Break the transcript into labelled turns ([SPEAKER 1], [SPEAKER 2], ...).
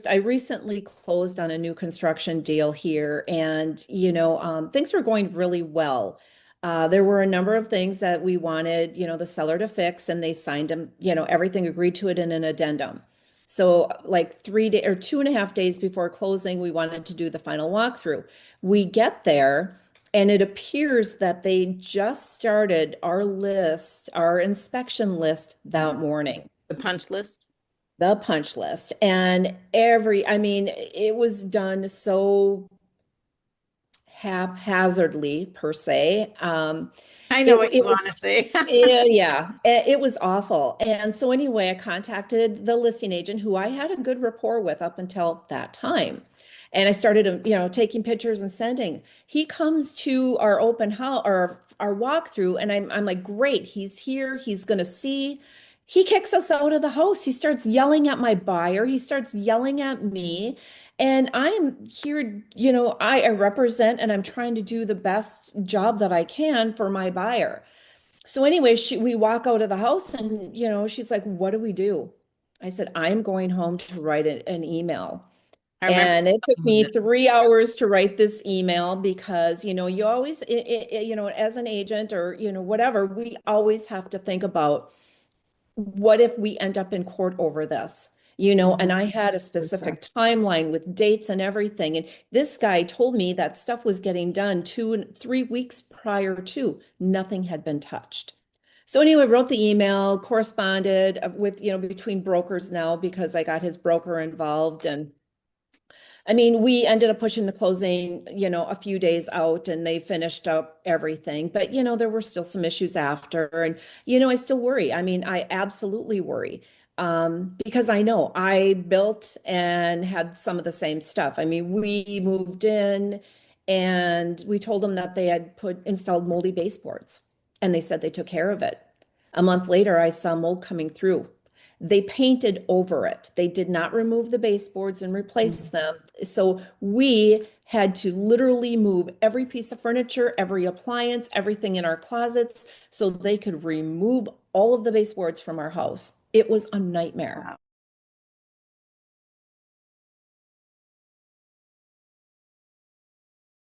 [SPEAKER 1] I recently closed on a new construction deal here, and things were going really well. There were a number of things that we wanted, the seller to fix, and they signed them, everything agreed to it in an addendum. So, like 3 day or 2.5 days before closing, we wanted to do the final walkthrough. We get there, and it appears that they just started our inspection list that
[SPEAKER 2] Mhm.
[SPEAKER 1] morning,
[SPEAKER 2] The punch list.
[SPEAKER 1] the punch list. And I mean, it was done so haphazardly per se.
[SPEAKER 2] I know
[SPEAKER 1] It,
[SPEAKER 2] what
[SPEAKER 1] it
[SPEAKER 2] you
[SPEAKER 1] was,
[SPEAKER 2] want to say.
[SPEAKER 1] it was awful. And so anyway, I contacted the listing agent who I had a good rapport with up until that time. And I started, taking pictures and sending. He comes to our open house or our walkthrough, and I'm like, great, he's here, he's gonna see. He kicks us out of the house. He starts yelling at my buyer. He starts yelling at me. And I'm here, I represent and I'm trying to do the best job that I can for my buyer. So anyway, we walk out of the house and, she's like, what do we do? I said, I'm going home to write an email.
[SPEAKER 2] I remember
[SPEAKER 1] And it took
[SPEAKER 2] telling me
[SPEAKER 1] me
[SPEAKER 2] this.
[SPEAKER 1] 3 hours to write this email because, you always, as an agent or, whatever, we always have to think about what if we end up in court over this? And I had a
[SPEAKER 2] For sure.
[SPEAKER 1] specific timeline with dates and everything. And this guy told me that stuff was getting done 2 and 3 weeks prior to. Nothing had been touched. So anyway, wrote the email, corresponded with, between brokers now because I got his broker involved. And I mean, we ended up pushing the closing, a few days out and they finished up everything. But, there were still some issues after. And, I still worry. I mean, I absolutely worry because I know I built and had some of the same stuff. I mean, we moved in and we told them that they had installed moldy baseboards and they said they took care of it. A month later, I saw mold coming through. They painted over it. They did not remove the baseboards and replace
[SPEAKER 2] Mhm.
[SPEAKER 1] them. So we had to literally move every piece of furniture, every appliance, everything in our closets so they could remove all of the baseboards from our house. It was a nightmare.